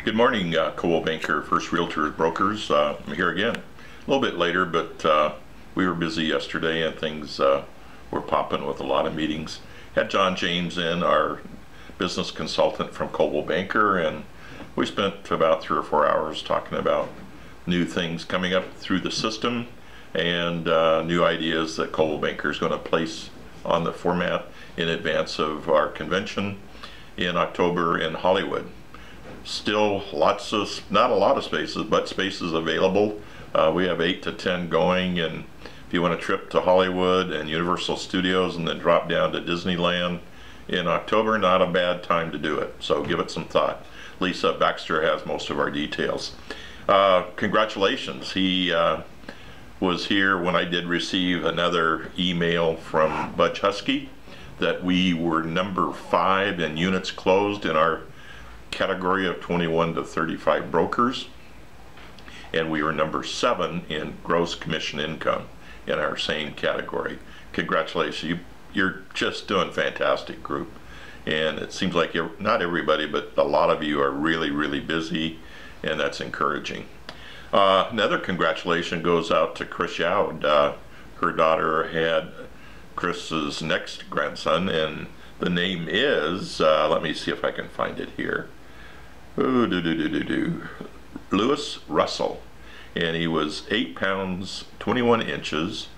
Good morning, Coldwell Banker First Realtors Brokers. I'm here again. A little bit later, but we were busy yesterday and things were popping with a lot of meetings. Had John James in, our business consultant from Coldwell Banker, and we spent about 3 or 4 hours talking about new things coming up through the system and new ideas that Coldwell Banker is going to place on the format in advance of our convention in October in Hollywood. Still not a lot of spaces, but spaces available. We have 8 to 10 going, and if you want a trip to Hollywood and Universal Studios and then drop down to Disneyland in October, not a bad time to do it. So give it some thought. Lisa Baxter has most of our details. Congratulations. He was here when I did receive another email from Budge Husky that we were number 5 in units closed in our category of 21 to 35 brokers, and we were number 7 in gross commission income in our same category. Congratulations, you're just doing fantastic, group, and it seems like not everybody, but a lot of you are really busy, and that's encouraging. Another congratulation goes out to Chris Youd. Her daughter had Chris's next grandson, and the name is, let me see if I can find it here. Lewis Russell, and he was 8 pounds 21 inches,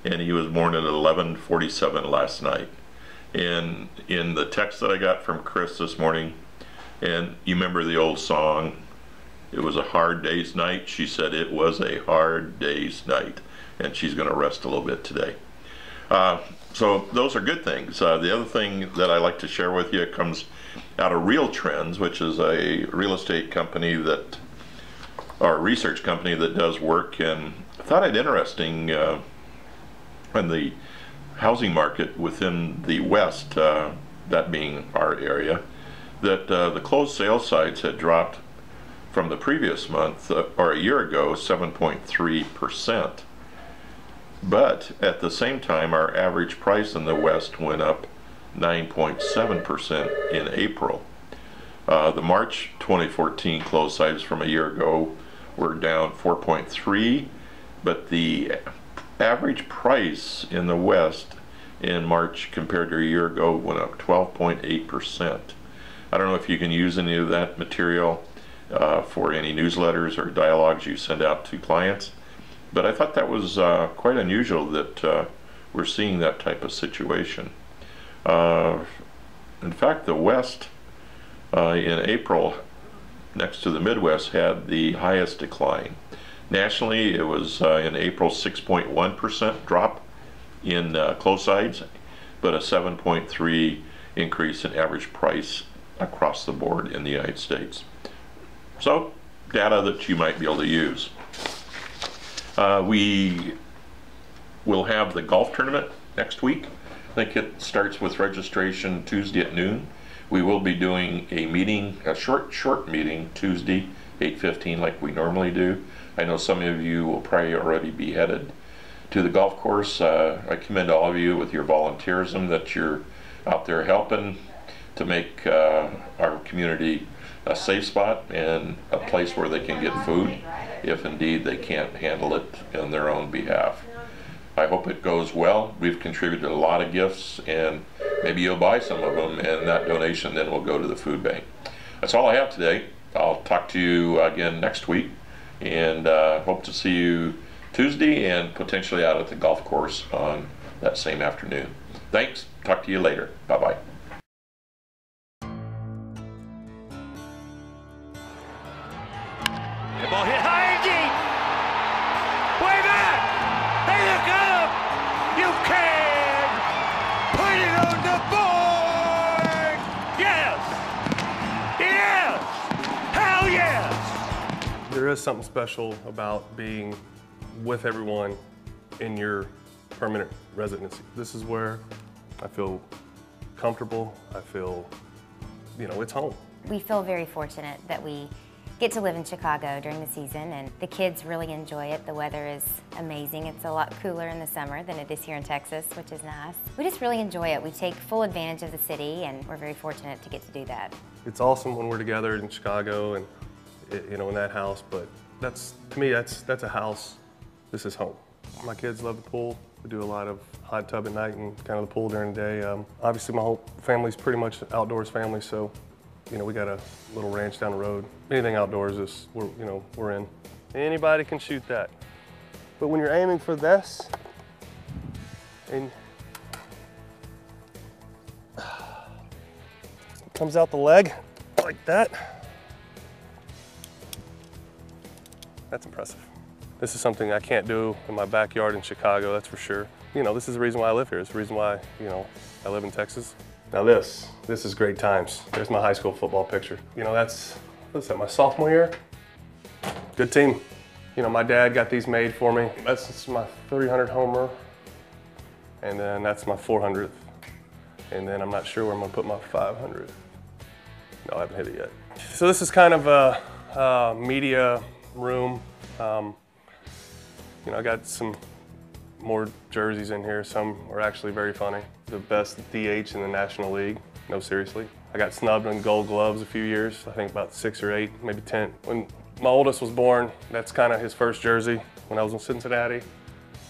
and he was born at 11:47 last night. And in the text that I got from Chris this morning, and you remember the old song, "It was a hard day's night," she said it was a hard day's night, and she's going to rest a little bit today. So those are good things. The other thing that I like to share with you comes out of Real Trends, which is a real estate company that, or research company that does work, and I thought it interesting in the housing market within the West, that being our area, that the closed sales sites had dropped from the previous month, or a year ago, 7.3%. But at the same time, our average price in the West went up 9.7% in April. The March 2014 closed sites from a year ago were down 4.3%, but the average price in the West in March compared to a year ago went up 12.8%. I don't know if you can use any of that material for any newsletters or dialogues you send out to clients, but I thought that was quite unusual that we're seeing that type of situation. In fact, the West in April, next to the Midwest, had the highest decline. Nationally, it was in April 6.1% drop in closed sites, but a 7.3% increase in average price across the board in the United States. So, data that you might be able to use. We will have the golf tournament next week. I think it starts with registration Tuesday at noon. We will be doing a meeting, a short meeting, Tuesday, 8:15, like we normally do. I know some of you will probably already be headed to the golf course. I commend all of you with your volunteerism that you're out there helping to make our community a safe spot and a place where they can get food if indeed they can't handle it on their own behalf. I hope it goes well. We've contributed a lot of gifts, and maybe you'll buy some of them, and that donation then will go to the food bank. That's all I have today. I'll talk to you again next week, and hope to see you Tuesday and potentially out at the golf course on that same afternoon. Thanks. Talk to you later. Bye-bye. Ball hit high and deep. Way back. Hey, look up. You can put it on the board. Yes. Yes. Hell yes. There is something special about being with everyone in your permanent residency. This is where I feel comfortable. I feel, it's home. We feel very fortunate that we get to live in Chicago during the season, and the kids really enjoy it. The weather is amazing. It's a lot cooler in the summer than it is here in Texas, which is nice. We just really enjoy it. We take full advantage of the city, and we're very fortunate to get to do that. It's awesome when we're together in Chicago, and you know, in that house, but to me, that's a house. This is home. My kids love the pool. We do a lot of hot tub at night and kind of the pool during the day. Obviously, my whole family's pretty much an outdoors family, so you know, we got a little ranch down the road. Anything outdoors is, we're in. Anybody can shoot that. But when you're aiming for this, and it comes out the leg like that, that's impressive. This is something I can't do in my backyard in Chicago, that's for sure. You know, this is the reason why I live here. It's the reason why, you know, I live in Texas. Now this is great times. There's my high school football picture. You know, what's that, my sophomore year? Good team. You know, my dad got these made for me. That's my 300 homer, and then that's my 400th. And then I'm not sure where I'm gonna put my 500th. No, I haven't hit it yet. So this is kind of a media room. You know, I got some more jerseys in here. Some are actually very funny. The best DH in the National League. No, seriously. I got snubbed in Gold Gloves a few years. I think about 6 or 8, maybe 10. When my oldest was born, that's kind of his first jersey when I was in Cincinnati.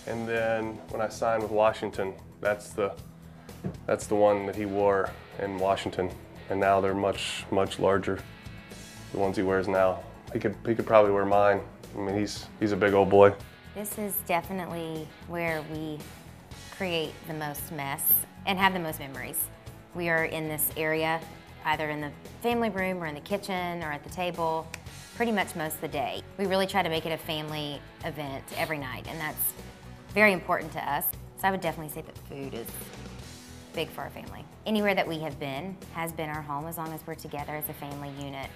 And then when I signed with Washington, that's the one that he wore in Washington. And now they're much, much larger, the ones he wears now. He could probably wear mine. I mean, he's a big old boy. This is definitely where we create the most mess and have the most memories. We are in this area, either in the family room or in the kitchen or at the table, pretty much most of the day. We really try to make it a family event every night, and that's very important to us. So I would definitely say that food is big for our family. Anywhere that we have been has been our home as long as we're together as a family unit.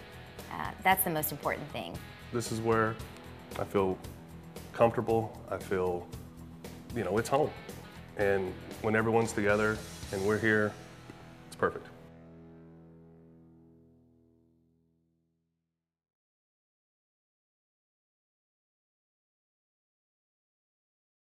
That's the most important thing. This is where I feel comfortable. I feel, you know, it's home. And when everyone's together and we're here, it's perfect.